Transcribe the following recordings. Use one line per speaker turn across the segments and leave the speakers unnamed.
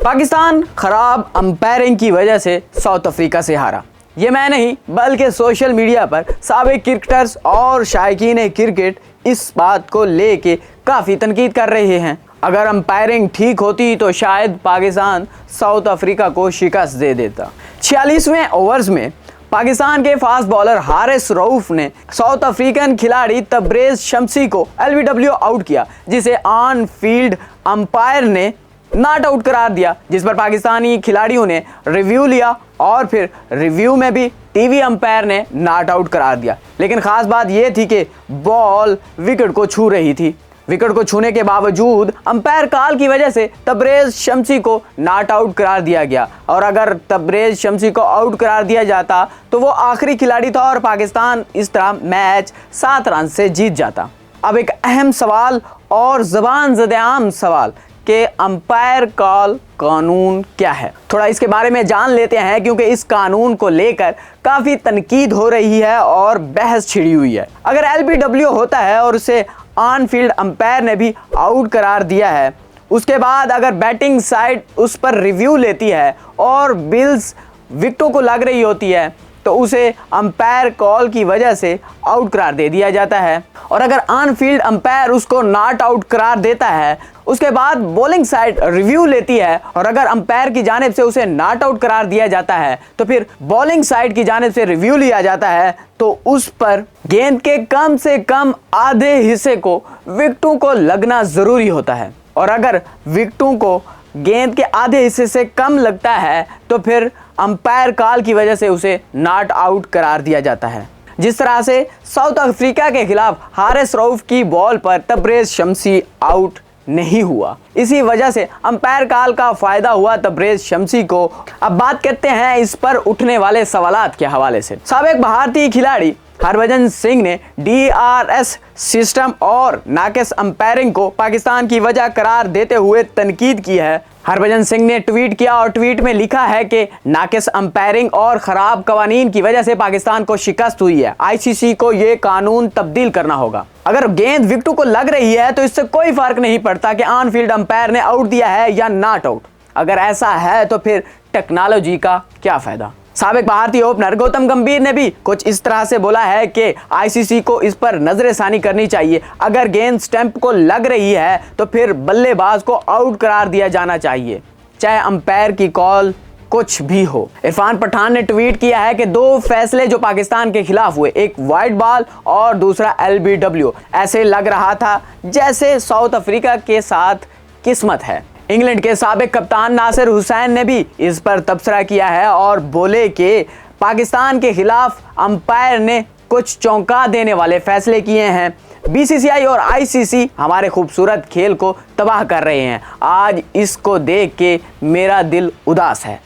पाकिस्तान खराब अंपायरिंग की वजह से साउथ अफ्रीका से हारा। ये मैं नहीं बल्कि सोशल मीडिया पर साबिक क्रिकेटर्स और शायकीन क्रिकेट इस बात को लेके काफ़ी तनकीद कर रहे हैं। अगर अंपायरिंग ठीक होती तो शायद पाकिस्तान साउथ अफ्रीका को शिकस्त दे देता। 46वें ओवर्स में पाकिस्तान के फास्ट बॉलर हारिस रऊफ ने साउथ अफ्रीकन खिलाड़ी तबरेज़ शम्सी को एलबीडब्ल्यू आउट किया, जिसे ऑन फील्ड अंपायर ने नॉट आउट करार दिया, जिस पर पाकिस्तानी खिलाड़ियों ने रिव्यू लिया और फिर रिव्यू में भी टीवी अंपायर ने नॉट आउट करार दिया। लेकिन खास बात यह थी कि बॉल विकेट को छू रही थी। विकेट को छूने के बावजूद अंपायर कॉल की वजह से तबरेज़ शम्सी को नॉट आउट करार दिया गया, और अगर तबरेज़ शम्सी को आउट करार दिया जाता तो वो आखिरी खिलाड़ी था और पाकिस्तान इस तरह मैच 7 रन से जीत जाता। अब एक अहम सवाल और ज़बान ज़द-ए-आम सवाल कि अंपायर कॉल कानून क्या है, थोड़ा इसके बारे में जान लेते हैं, क्योंकि इस कानून को लेकर काफ़ी तनकीद हो रही है और बहस छिड़ी हुई है। अगर एलबीडब्ल्यू होता है और उसे ऑन फील्ड अंपायर ने भी आउट करार दिया है, उसके बाद अगर बैटिंग साइड उस पर रिव्यू लेती है और बिल्स विकेटों को लग रही होती है तो उसे अंपायर कॉल की वजह से आउट करार दे दिया जाता है। और अगर ऑन फील्ड अंपायर उसको नॉट आउट करार देता है, उसके बाद बॉलिंग साइड रिव्यू लेती है और अगर अंपायर की जानिब से उसे नॉट आउट करार दिया जाता है तो फिर बॉलिंग साइड की जानिब से रिव्यू लिया जाता है, तो उस पर गेंद के कम से कम आधे हिस्से को विकेटों को लगना ज़रूरी होता है, और अगर विकेटों को गेंद के आधे हिस्से से कम लगता है तो फिर अंपायर कॉल की वजह से उसे नॉट आउट करार दिया जाता है। जिस तरह से साउथ अफ्रीका के खिलाफ हारिस रऊफ की बॉल पर तबरेज़ शम्सी आउट नहीं हुआ, इसी वजह से अंपायर कॉल का फायदा हुआ तबरेज़ शम्सी को। अब बात करते हैं इस पर उठने वाले सवालात के हवाले से। साबिक भारतीय खिलाड़ी हरभजन सिंह ने DRS सिस्टम और नाकिस अंपायरिंग को पाकिस्तान की वजह करार देते हुए तनकीद की है। हरभजन सिंह ने ट्वीट किया और ट्वीट में लिखा है कि नाकिस अंपायरिंग और ख़राब कवानीन की वजह से पाकिस्तान को शिकस्त हुई है। ICC को ये कानून तब्दील करना होगा। अगर गेंद विकेटों को लग रही है तो इससे कोई फ़र्क नहीं पड़ता कि ऑन फील्ड अंपायर ने आउट दिया है या नॉट आउट। अगर ऐसा है तो फिर टेक्नोलॉजी का क्या फ़ायदा। साबिक भारतीय ओपनर गौतम गंभीर ने भी कुछ इस तरह से बोला है कि ICC को इस पर नजरसानी करनी चाहिए। अगर गेंद स्टंप को लग रही है तो फिर बल्लेबाज को आउट करार दिया जाना चाहिए, चाहे अंपायर की कॉल कुछ भी हो। इरफान पठान ने ट्वीट किया है कि 2 फैसले जो पाकिस्तान के खिलाफ हुए, एक वाइट बॉल और दूसरा LBW, ऐसे लग रहा था जैसे साउथ अफ्रीका के साथ किस्मत है। इंग्लैंड के साबिक कप्तान नासिर हुसैन ने भी इस पर तबसरा किया है और बोले कि पाकिस्तान के खिलाफ अंपायर ने कुछ चौंका देने वाले फैसले किए हैं। BCCI और ICC हमारे खूबसूरत खेल को तबाह कर रहे हैं। आज इसको देख के मेरा दिल उदास है।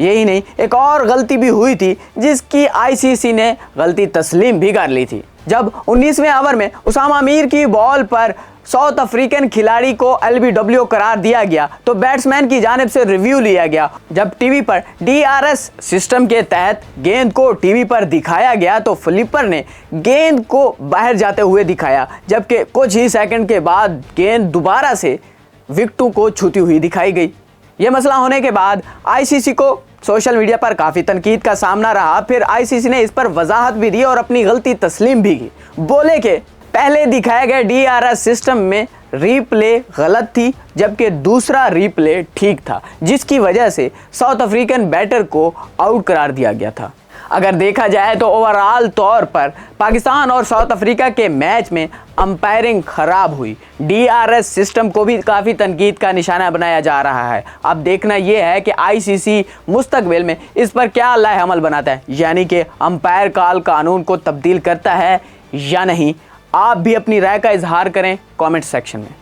यही नहीं, एक और गलती भी हुई थी जिसकी ICC ने गलती तस्लीम भी कर ली थी। जब 19वें ओवर में उसामा मीर की बॉल पर साउथ अफ्रीकन खिलाड़ी को LBW करार दिया गया तो बैट्समैन की जानिब से रिव्यू लिया गया। जब टीवी पर DRS सिस्टम के तहत गेंद को टीवी पर दिखाया गया तो फ्लिपर ने गेंद को बाहर जाते हुए दिखाया, जबकि कुछ ही सेकंड के बाद गेंद दोबारा से विकेटों को छूती हुई दिखाई गई। यह मसला होने के बाद ICC को सोशल मीडिया पर काफ़ी तनकीद का सामना रहा। फिर ICC ने इस पर वजाहत भी दी और अपनी गलती तस्लीम भी की। बोले कि पहले दिखाए गए DRS सिस्टम में रीप्ले गलत थी, जबकि दूसरा रीप्ले ठीक था, जिसकी वजह से साउथ अफ्रीकन बैटर को आउट करार दिया गया था। अगर देखा जाए तो ओवरऑल तौर पर पाकिस्तान और साउथ अफ्रीका के मैच में अंपायरिंग ख़राब हुई। DRS सिस्टम को भी काफ़ी तनकीद का निशाना बनाया जा रहा है। अब देखना यह है कि ICC मुस्तकबिल में इस पर क्या लाए अमल बनाता है, यानी कि अंपायर कॉल कानून को तब्दील करता है या नहीं। आप भी अपनी राय का इजहार करें कमेंट सेक्शन में।